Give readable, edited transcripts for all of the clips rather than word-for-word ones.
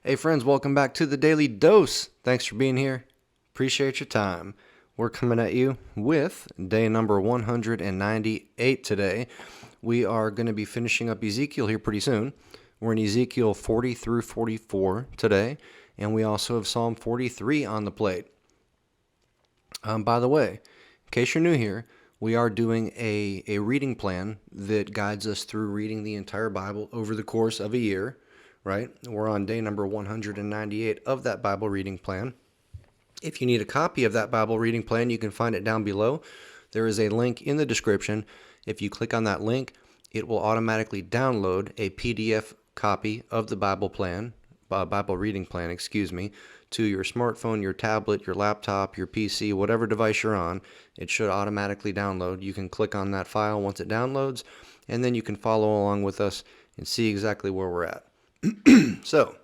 Hey friends, welcome back to the Daily Dose. Thanks for being here. Appreciate your time. We're coming at you with day number 198 today. We are going to be finishing up Ezekiel here pretty soon. We're in Ezekiel 40 through 44 today, and we also have Psalm 43 on the plate. By the way, in case you're new here, we are doing a reading plan that guides us through reading the entire Bible over the course of a year. Right? We're on day number 198 of that Bible reading plan. If you need a copy of that Bible reading plan, you can find it down below. There is a link in the description. If you click on that link, it will automatically download a PDF copy of the Bible reading plan, to your smartphone, your tablet, your laptop, your PC, whatever device you're on. It should automatically download. You can click on that file once it downloads, and then you can follow along with us and see exactly where we're at. So,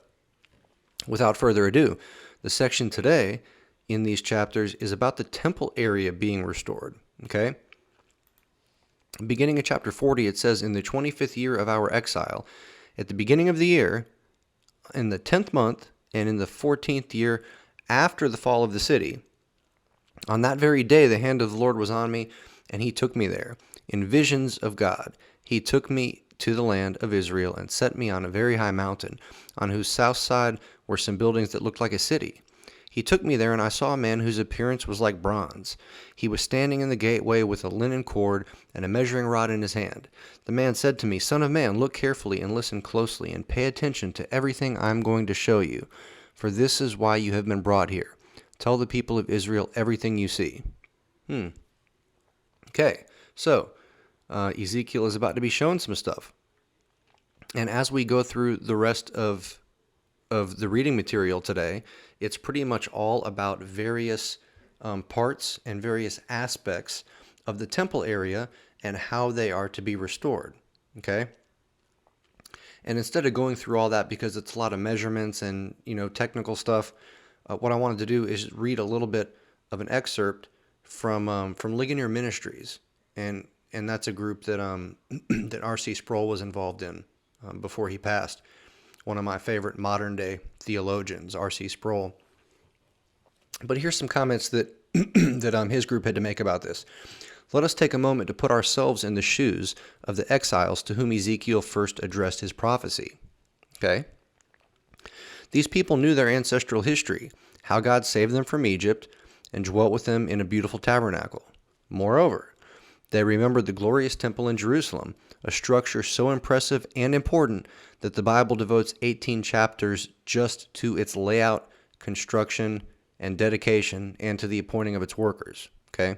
without further ado, the section today in these chapters is about the temple area being restored. Okay? Beginning of chapter 40, it says, "In the 25th year of our exile, at the beginning of the year, in the 10th month, and in the 14th year after the fall of the city, on that very day the hand of the Lord was on me, and he took me there. In visions of God, he took me to the land of Israel and set me on a very high mountain, on whose south side were some buildings that looked like a city. He took me there, and I saw a man whose appearance was like bronze. He was standing in the gateway with a linen cord and a measuring rod in his hand. The man said to me, 'Son of man, look carefully and listen closely, and pay attention to everything I am going to show you, for this is why you have been brought here. Tell the people of Israel everything you see.'" Okay, so Ezekiel is about to be shown some stuff. And as we go through the rest of the reading material today, it's pretty much all about various parts and various aspects of the temple area and how they are to be restored. Okay? And instead of going through all that, because it's a lot of measurements and technical stuff, what I wanted to do is read a little bit of an excerpt from Ligonier Ministries, and that's a group that that R.C. Sproul was involved in before he passed. One of my favorite modern day theologians, R.C. Sproul. But here's some comments that that his group had to make about this. "Let us take a moment to put ourselves in the shoes of the exiles to whom Ezekiel first addressed his prophecy." Okay? "These people knew their ancestral history, how God saved them from Egypt and dwelt with them in a beautiful tabernacle. Moreover, they remembered the glorious temple in Jerusalem, a structure so impressive and important that the Bible devotes 18 chapters just to its layout, construction, and dedication, and to the appointing of its workers." Okay?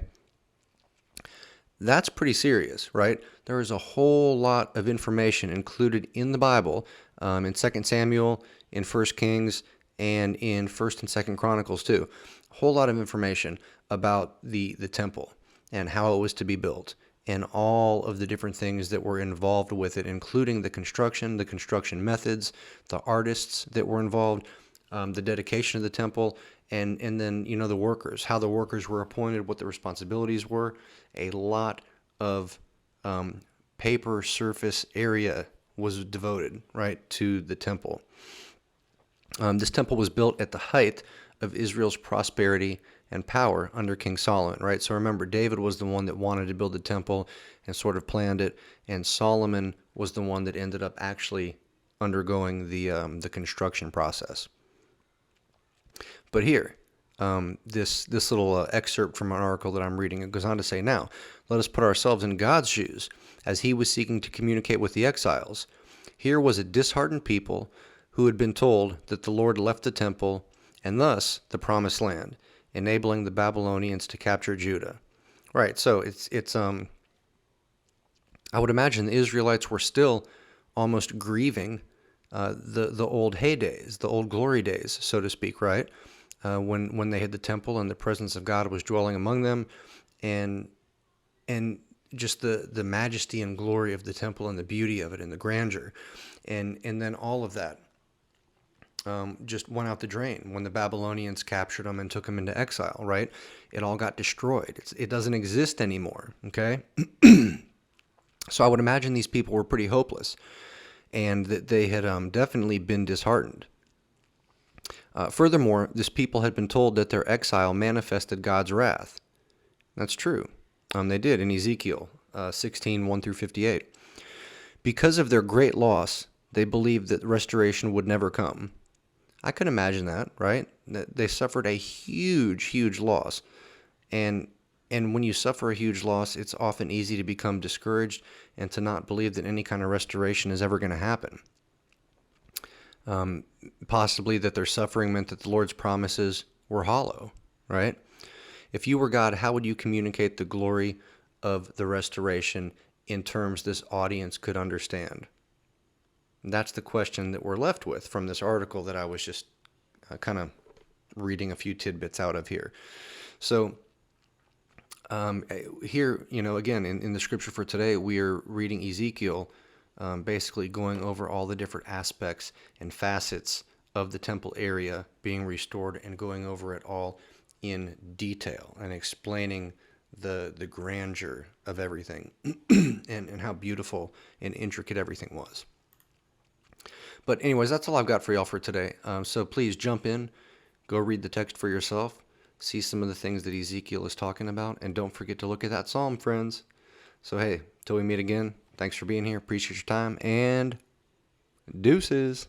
That's pretty serious, right? There is a whole lot of information included in the Bible, in 2 Samuel, in 1 Kings, and in 1 and 2 Chronicles too. A whole lot of information about the temple and how it was to be built, and all of the different things that were involved with it, including the construction methods, the artists that were involved, the dedication of the temple, and then the workers, how the workers were appointed, what the responsibilities were. A lot of paper surface area was devoted, right, to the temple. This temple was built at the height of Israel's prosperity and power under King Solomon, right? So remember, David was the one that wanted to build the temple and sort of planned it, and Solomon was the one that ended up actually undergoing the construction process. But here, this little excerpt from an article that I'm reading, it goes on to say, "Now, let us put ourselves in God's shoes as he was seeking to communicate with the exiles. Here was a disheartened people who had been told that the Lord left the temple and thus the promised land, enabling the Babylonians to capture Judah." Right, so it's I would imagine the Israelites were still almost grieving the old heydays, the old glory days, so to speak, right? When they had the temple and the presence of God was dwelling among them, and just the majesty and glory of the temple and the beauty of it and the grandeur, and then all of that just went out the drain when the Babylonians captured them and took them into exile, right? It all got destroyed. It doesn't exist anymore, okay? So I would imagine these people were pretty hopeless, and that they had definitely been disheartened. Furthermore, this people had been told that their exile manifested God's wrath. That's true. They did in Ezekiel 16, 1 through 58. Because of their great loss, they believed that restoration would never come. I can imagine that, right? That they suffered a huge, huge loss. And when you suffer a huge loss, it's often easy to become discouraged and to not believe that any kind of restoration is ever going to happen. Possibly that their suffering meant that the Lord's promises were hollow, right? If you were God, how would you communicate the glory of the restoration in terms this audience could understand? And that's the question that we're left with from this article that I was just kind of reading a few tidbits out of here. So here, again, in the scripture for today, we are reading Ezekiel, basically going over all the different aspects and facets of the temple area being restored and going over it all in detail and explaining the grandeur of everything and how beautiful and intricate everything was. But anyways, that's all I've got for y'all for today. So please jump in, go read the text for yourself, see some of the things that Ezekiel is talking about, and don't forget to look at that psalm, friends. So hey, till we meet again, thanks for being here, appreciate your time, and deuces.